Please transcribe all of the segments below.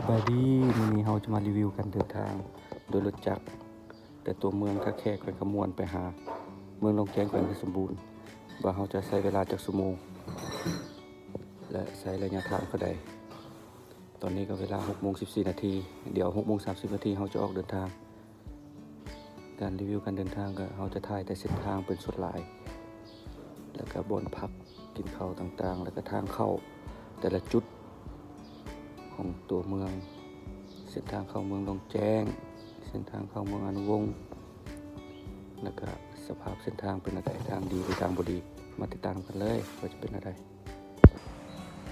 บายดีมื้อนี้เราจะมารีวิวการเดินทางโดยรถจักรแต่ตัวเมืองท่าแขกแขวงขมวนไปหาเมืองหนองแกงแขวงเพชรสมบูรณ์ว่าเราจะใช้เวลาจากชั่วโมงและใช้ระยะทางเท่าใดตอนนี้ก็เวลา 6:14 นาทีเดี๋ยว 6:30 นาทีเราจะออกเดินทางการรีวิวการเดินทางก็เราจะถ่ายแต่เส้นทางเป็นส่วนหลายแล้วก็บ่อนพักกินข้าวต่างๆแล้วก็ทางเข้าแต่ละจุดของตัวเมืองเส้นทางเข้าเมืองหนองแจ้งเส้นทางเข้าเมืองอนุวงศ์แล้วก็สภาพเส้นทางเป็นอะไรทางดีหรือทางบ่ดีมาติดตามกันเลยว่าจะเป็นอะไร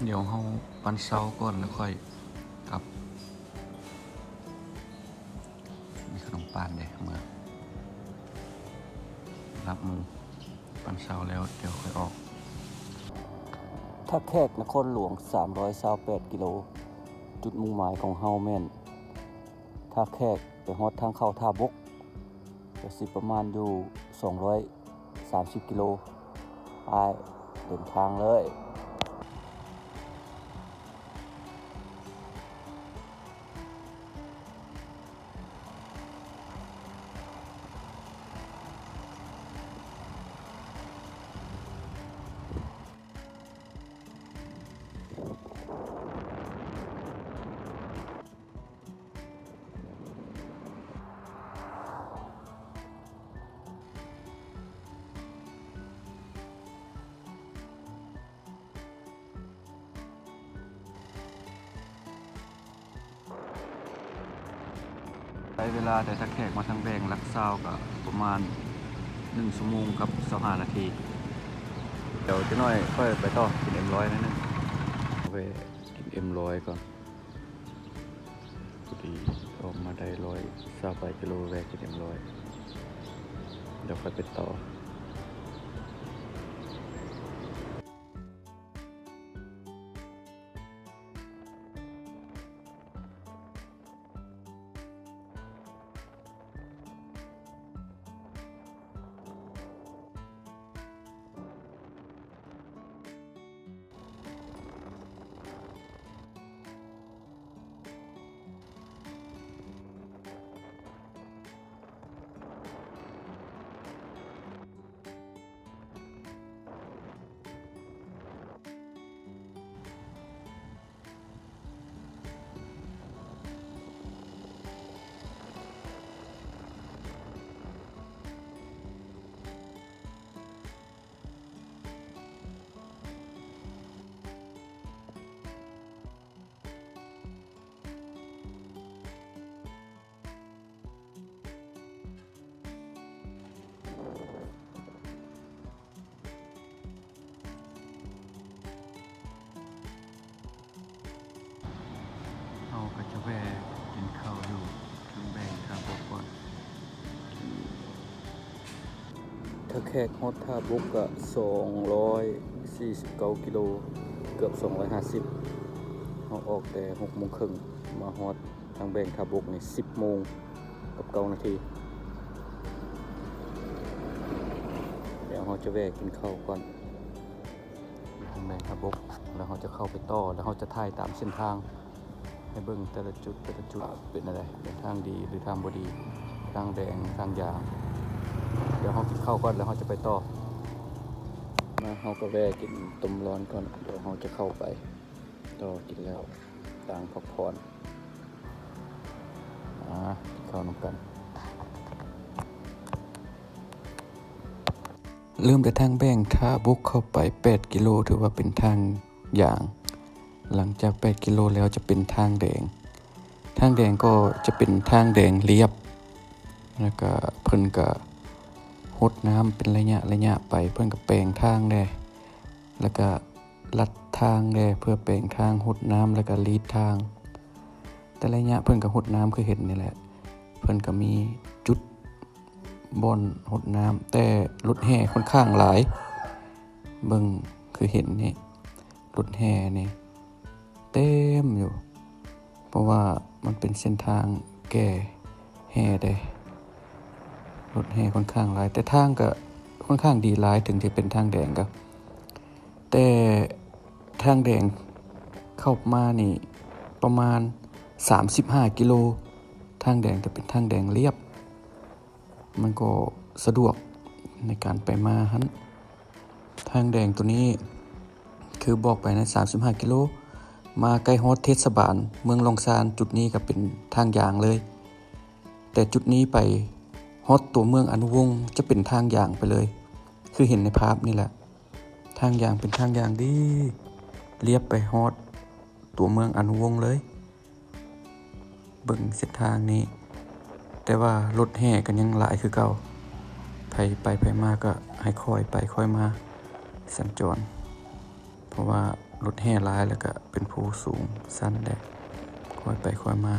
เดี๋ยวเฮาปันเช้าก่อนแล้วค่อยกลับมีขนมปังเลยมารับมือปันเช้าแล้วเดี๋ยวค่อยออกท่าแขกนครหลวง328กิโลจุดมุ่งหมายของเฮาแม่นท่าแขกไปฮอดทางเข้าท่าบกก็สิประมาณอยู่230กิโลไปเดินทางเลยใช้เวลาแต่ถ้าแขกมาทางแบงลักซาวก็ประมาณ1 ชั่วโมงกับ25 นาทีเดี๋ยวจะน้อยค่อยไปต่อกิน M100 นั่นนึงไปกิน M100 ก่อนพอดีออกมาได้128กิโลแวะกิน M100 เดี๋ยวค่อยไปต่อเอาก็จะแวะกินข้าวอยู่ทางแบงทางบกก่อนถ้าแขกฮอดท่าบกก็249กิโลเกือบ250เราออกแต่6:30มาฮอดทางแบงท่าบกนี่10 โมงกับ9 นาทีเดี๋ยวเราจะแวะกินข้าวก่อนทางแบงท่าบกแล้วเราจะเข้าไปต่อแล้วเราจะถ่ายตามเส้นทางให้เบิ่งแต่ละจุดเป็นอะไรเป็นทางดีหรือทางบ่ดีทางแดงทางยางเดี๋ยวเรากินข้าวก่อนแล้วเราจะไปต่อมาเราก็แวะกินต้มร้อนก่อนเดี๋ยวเราจะเข้าไปต่อกินแล้วต่างพักผ่อนกินข้าวนำกันเริ่มแต่ทางแบงท่าบกเข้าไป8 กิโลถือว่าเป็นทางยางหลังจาก8 กิโลแล้วจะเป็นทางแดงก็จะเป็นทางแดงเรียบแล้วก็เพิ่นก็หดน้ำเป็นระยะไปเพิ่นก็แปลงทางได้แล้วก็ลัดทางได้เพื่อแปลงทางหดน้ำแล้วก็ลีดทางแต่ระยะเพิ่นก็หดน้ำคือเห็นนี่แหละเพิ่นก็มีจุดบ่อนหดน้ำแต่รถแห่ค่อนข้างหลายเบิ่งคือเห็นนี่รถแห่นี่เต็มอยู่เพราะว่ามันเป็นเส้นทางแก่แห่ได้รถแห่ค่อนข้างหลายแต่ทางก็ค่อนข้างดีหลายถึงจะเป็นทางแดงก็แต่ทางแดงเข้ามานี่ประมาณ 35 กิโลทางแดงจะเป็นทางแดงเรียบมันก็สะดวกในการไปมาฮั้นทางแดงตัวนี้คือบอกไปนะ35 กิโลมาใกล้ฮอดเทศบาลเมืองลองซานจุดนี้ก็เป็นทางยางเลยแต่จุดนี้ไปฮอดตัวเมืองอนุวงศ์จะเป็นทางยางไปเลยคือเห็นในภาพนี่แหละทางยางเป็นทางยางดีเรียบไปฮอดตัวเมืองอนุวงศ์เลยเบิ่งเส้นทางนี้แต่ว่ารถแห่กันยังหลายคือเก่าไปมาก็ให้ค่อยไปค่อยมาสัญจรเพราะว่ารถแห่หลายแล้วก็เป็นภูสูงสั้นแดดค่อยไปค่อยมา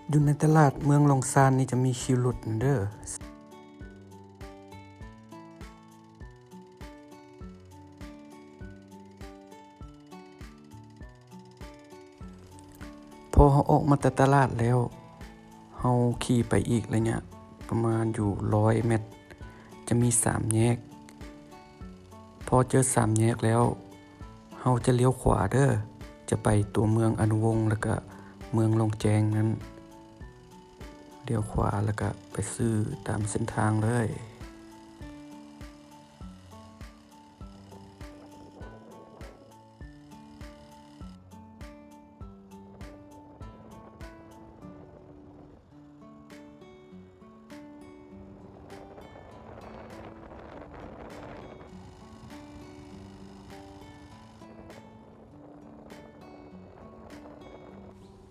อยู่ในตลาดเมืองลองซานนี่จะมีคิวรถเด้อพอเขาออกมาแต่ตลาดแล้วเขาขี่ไปอีกระยะประมาณอยู่100 เมตรจะมี3 แยกพอเจอ3 แยกแล้วเขาจะเลี้ยวขวาเด้อจะไปตัวเมืองอนุวงศ์แล้วก็เมืองลงแจงนั้นเลี้ยวขวาแล้วก็ไปซื้อตามเส้นทางเลย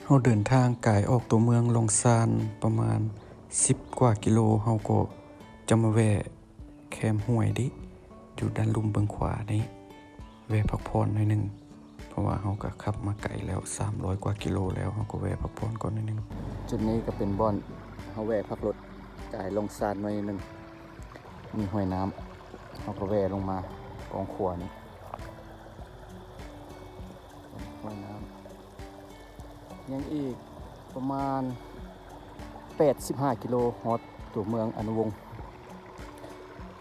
เราเดินทางไกลออกตัวเมืองลงซานประมาณ10 กว่ากิโลเราก็จะมาแวะแคมป์ห้วยดิอยู่ด้านลุ่มเบื้องขวานี้แวะพักผ่อนหน่อยนึงเพราะว่าเราก็ขับมาไกลแล้ว300 กว่ากิโลแล้วเราก็แวะพักผ่อนก่อนหน่อยนึงจุดนี้ก็เป็นบ่อนเราแวะพักรถไกลลงซานหน่อยนึงมีห้วยน้ำเราก็แวะลงมากองขวานี้ห้วยน้ำยังอีกประมาณ85 กิโลฮอดตัวเมืองอนุวงศ์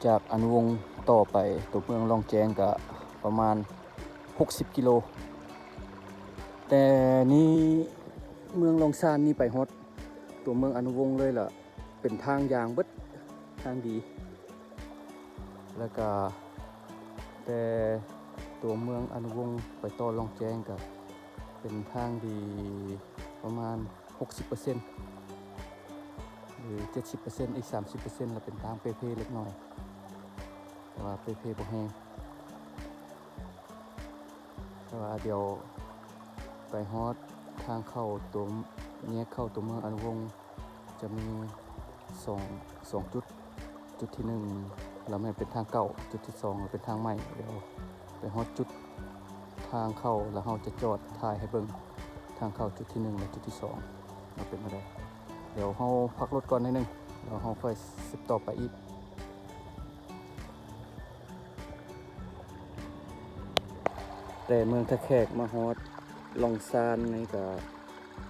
จากอนุวงศ์ต่อไปตัวเมืองลองแจงก็ประมาณ60 กิโลแต่นี่เมืองลองซานนี่ไปฮอดตัวเมืองอนุวงศ์เลยล่ะเป็นทางยางเบิดทางดีแล้วก็แต่ตัวเมืองอนุวงศ์ไปต่อลองแจงก็เป็นทางดีประมาณ 60% หรือ 70% อีก 30% แล้วเป็นทางเปเล็กน้อยแต่ว่าเปบ่แห้งแต่ว่าเดี๋ยวไปฮอดทางเข้าตัวแยกเข้าตัวเมืองอนุวงศ์จะมีสองจุดที่1เราไม่เป็นทางเก่าจุดที่2เป็นทางใหม่เดี๋ยวไปฮอดจุดทางเข้าแล้วเราจะจอดถ่ายให้เบิ่งทางเข้าจุดที่1และจุดที่2เราเป็นอะไรเดี๋ยวเราพักรถก่อนนิดนึงแล้วเราค่อยสิบต่อไปอีกแต่เมืองท่าแขกมาฮอดลองซานนี่ก็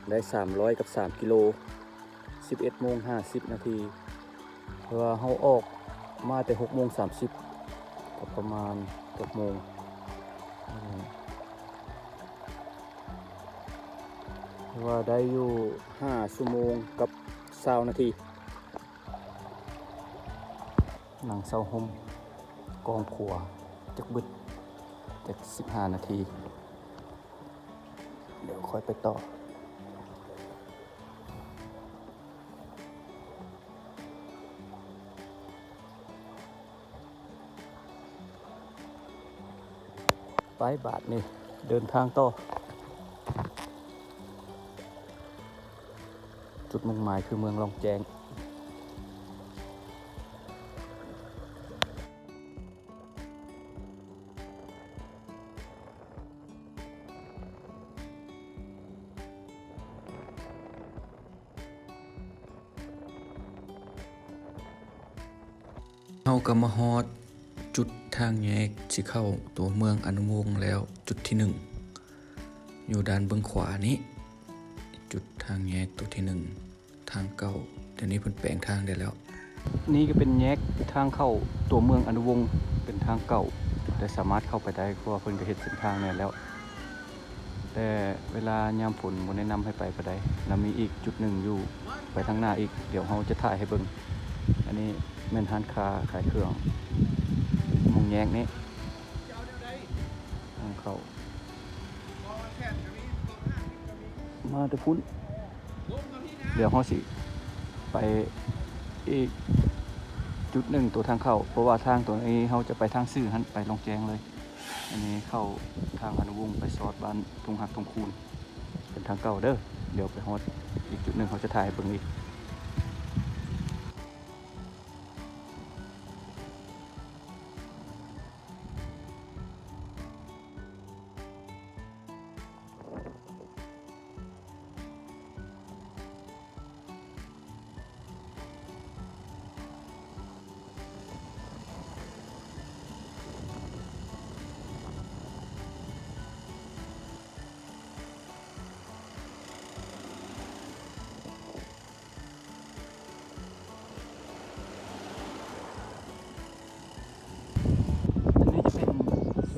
ได้300กับ3 กิโล 11:50 นาทีเพราะว่าเราออกมาแต่6:30ก็ประมาณ6 โมงว่าได้อยู่5 ชั่วโมงกับ20 นาทีหนังเศร้าห่มกองขัวจักบึดจาก15 นาทีเดี๋ยวค่อยไปต่อไปบาทนี่เดินทางต่อ จุดมุ่งหมายคือเมืองลองแจงเฮาก็มาฮอดจุดทางแยกสิเข้าตัวเมืองอนุวงศ์แล้วจุดที่1อยู่ด้านเบื้องขวานี้จุดทางแยกตัวที่1ทางเก่าเดี๋ยวนี้เพิ่นแปลงทางได้แล้วนี่ก็เป็นแยกทางเข้าตัวเมืองอนุวงศ์เป็นทางเก่าแต่สามารถเข้าไปได้เพราะว่าเพิ่นก็เฮ็ดเส้นทางแล้วแต่เวลายามฝนบ่แนะนำให้ไปได้แล้วมีอีกจุดหนึ่งอยู่ไปทางหน้าอีกเดี๋ยวเราจะถ่ายให้เบิ่งอันนี้แม่นร้านค้าขายเครื่องมองแยกนี้ทางเข้ามาแต่พุ่นเดี๋ยวเราสิไปอีกจุดหนึ่งตัวทางเข้าเพราะว่าทางตัวนี้เราจะไปทางซื่อหันไปลงแจงเลยอันนี้เข้าทางอนุวงศ์ไปซอดบ้านทุ่งหักทุ่งคูนเป็นทางเก่าเด้อเดี๋ยวไปฮอดอีกจุดหนึ่งเขาจะถ่ายเบิ่งอีก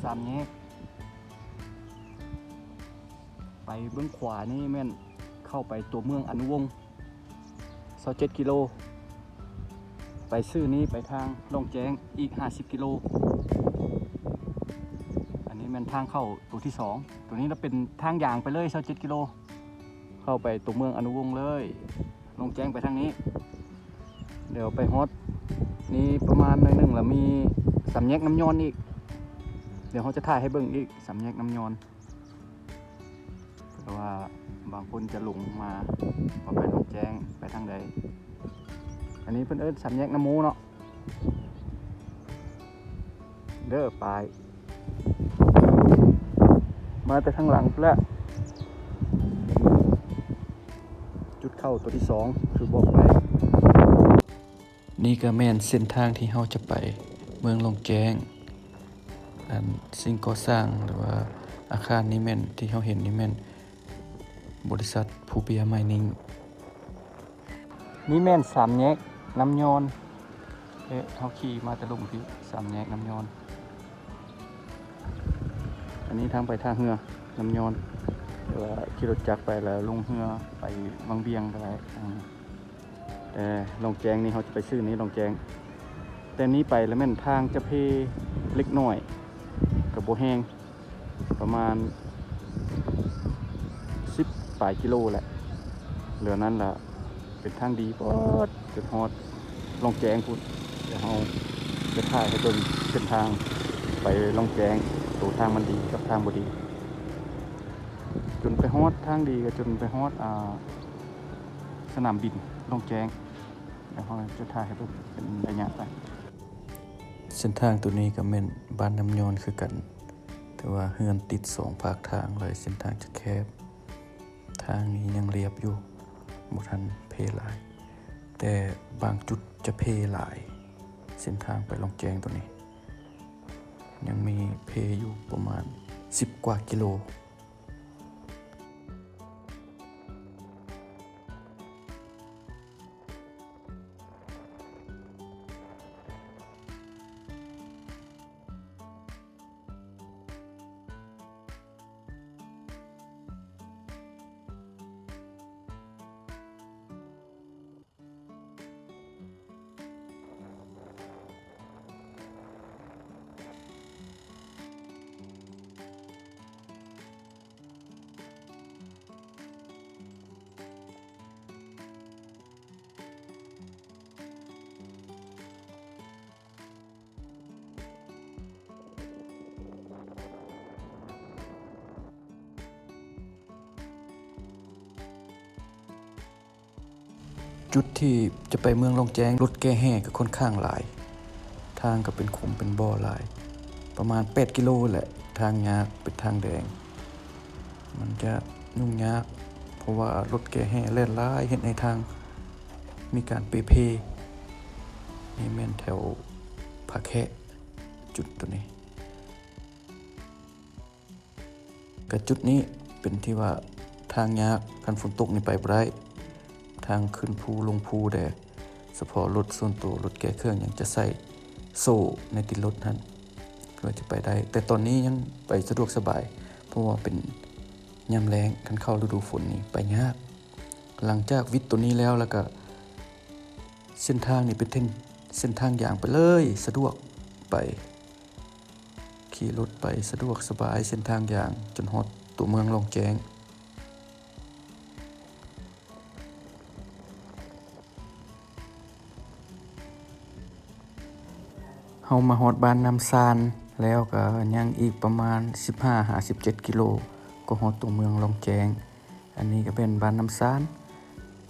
สามแยกไปเบื้องขวานี่แม่นเข้าไปตัวเมืองอนุวงศ์27กิโลไปซื่อนี้ไปทางลงแจ้งอีก50กิโลอันนี้แม่นทางเข้าตัวที่2ตัวนี้เราเป็นทางยางไปเลย27กิโลเข้าไปตัวเมืองอนุวงศ์เลยลงแจ้งไปทางนี้เดี๋ยวไปฮอดนี่ประมาณหน่อยหนึ่งแล้วมีสามแยกน้ำย้อนอีกเดี๋ยวเขาจะถ่ายให้เบิ่งอีกสามแยกน้ำยอนเพราะว่าบางคนจะหลงมาว่าไปลงแจ้งไปทางใดอันนี้เพิ่นสามแยกน้ำมูเนาะเด้อปลายมาแต่ทางหลังแล้วจุดเข้าตัวที่2คือบอกไปนี่ก็แม่นเส้นทางที่เราจะไปเมืองลงแจ้งอันสิ่งก่อสร้างหรือว่าอาคารนี้แม่นที่เราเห็นนี่แม่นบริษัทภูเปียไมนิ่งนี่แม่นสามแยกน้ำยอนเขาขี่มาแต่ลงที่สามแยกน้ำยอนอันนี้ทางไปท่าเรือน้ำยอนหรือว่าขี่รถจักรไปแล้วลงเรือไปบางเบียงไปแต่ลงแจงนี่เขาจะไปซื้อนี้ลงแจงแต่นี้ไปแล้วแม่นทางจะเพเล็กน้อยกับโบแห้งประมาณ10 ปลายกิโลแหละเหลือนั้นล่ะเป็นทางดีปอดจุดฮอดลงแจงพูดเดี๋ยวเราจะถ่ายให้เบิ่งเส้นทางไปลงแจงตัวทางมันดีกับทางบ่ดีจนไปฮอดทางดีก็จนไปฮอดสนามบินลงแจงเดี๋ยวเราจะถ่ายให้เบิ่งเป็นระยะไปเส้นทางตัวนี้ก็แม่นบ้านน้ำยอนคือกันแต่ว่าเฮือนติด2ภาคทางเลยเส้นทางจะแคบทางนี้ยังเรียบอยู่บ่ทันเพหลายแต่บางจุดจะเพหลายเส้นทางไปลงแจงตัวนี้ยังมีเพอยู่ประมาณ10 กว่ากิโล จุดที่จะไปเมืองลงแจ้งรถแก้แห่ก็ค่อนข้างหลายทางก็เป็นขุมเป็นบ่อหลายประมาณ8 กิโลแหละทางยากเป็นทางแดงมันจะยุ่งยากเพราะว่ารถแก้แห่เล่นหลายเห็นในทางมีการเปเพนี่แม่นแถวผาแคะจุดตัวนี้กับจุดนี้เป็นที่ว่าทางยากคันฝนตกนี่ไปบ่ได้ทางขึ้นภูลงภูแต่เฉพาะรถส่วนตัวรถแก้เครื่องยังจะใส่โซ่ในติดรถนั้นเพื่อจะไปได้แต่ตอนนี้ยังไปสะดวกสบายเพราะว่าเป็นยามแล้งคันเข้าฤดูฝนนี่ไปยากหลังจากวิทย์ตัวนี้แล้วก็เส้นทางนี่เป็นเส้นทางอย่างไปเลยสะดวกไปขี่รถไปสะดวกสบายเส้นทางอย่างจนฮอดตัวเมืองลงแจ้งเฮามาฮอดบ้านน้ำซานแล้วก็ยังอีกประมาณ15-17 กิโลก็ฮอดตัวเมืองลงแจ้งอันนี้ก็เป็นบ้านน้ำซาน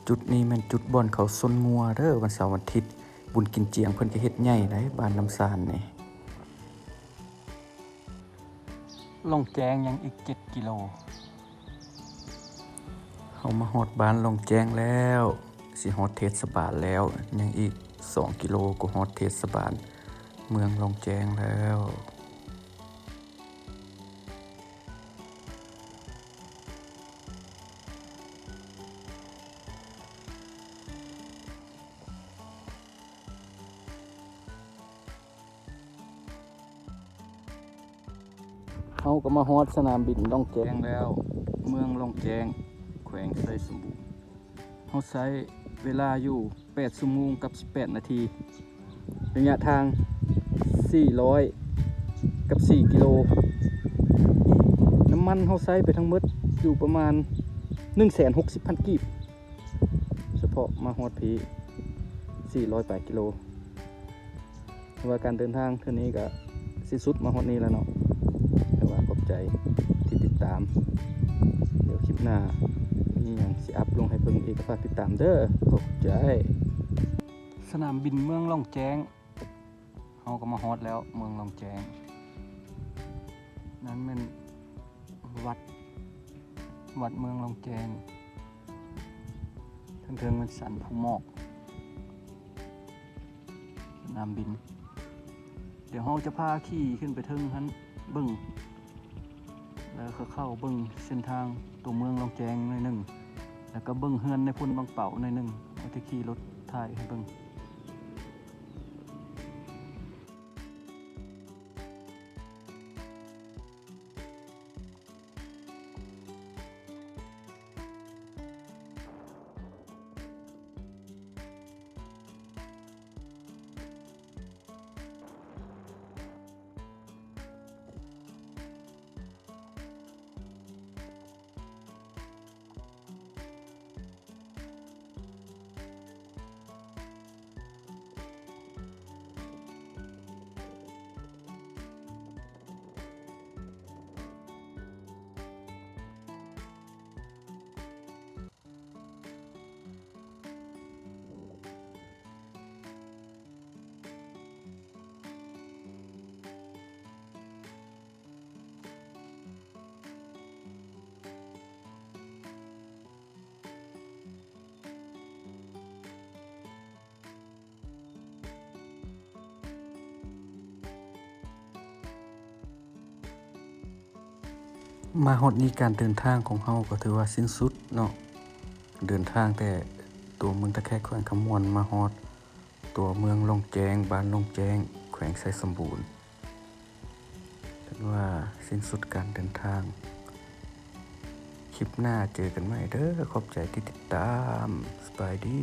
จุดนี้มันจุดบ่อนเขาซนงัวเด้อวันเสาร์วันอาทิตย์บุญกินเจียงเพิ่นจะเฮ็ดใหญ่ได้บ้านน้ำซานนี่ลงแจ้งยังอีก7 กิโลเฮามาฮอดบ้านลงแจ้งแล้วสิฮอดเทศบาลแล้วยังอีก2 กิโลก็ฮอดเทศบาลเมืองลงแจ้งแล้วเฮาก็มาฮอดสนามบินลงแจ้งแล้วเมืองลงแจ้งแขวงไสสมบูรณ์เฮาใช้เวลาอยู่8 ชั่วโมงกับ18 นาทีระยะทาง400กับ4 กิโลน้ำมันเฮาใช้ไปทั้งหมดอยู่ประมาณ 160,000 กีบเฉพาะมาฮอดพี408 กิโลว่าการเดินทางเท่านี้ก็สิ้นสุดมาฮอดนี้แล้วเนาะแต่ว่าขอบใจที่ติดตามเดี๋ยวคลิปหน้ามีอย่างสิอัพลงให้เบิ่งอีกฝากติดตามเด้อขอบใจสนามบินเมืองล่องแจ้งเฮาก็มาฮอดแล้วเมืองล่องแจ้งนั้นเป็นวัดเมืองล่องแจ้งเทิงๆมันสันภูหมอกสนามบินเดี๋ยวเฮาจะพาขี่ขึ้นไปเทิงนั้นเบิ่งแล้วก็เข้าเบิ่งเส้นทางตัวเมืองลองแจงหน่อยนึงแล้วก็เบิ่งเฮือนในพุ่นบางเป่าหน่อยนึงเอาที่ขี่รถถ่ายให้เบิ่งมาฮอดนี้การเดินทางของเฮาก็ถือว่าสิ้นสุดเนาะเดินทางแต่ตัวเมืองตะแคกแขวงคำมวนมาฮอดตัวเมืองลงแจ้งบ้านลงแจ้งแขวงไสสมบูรณ์ถือว่าสิ้นสุดการเดินทางคลิปหน้าเจอกันใหม่เด้อขอบใจที่ติดตามสบายดี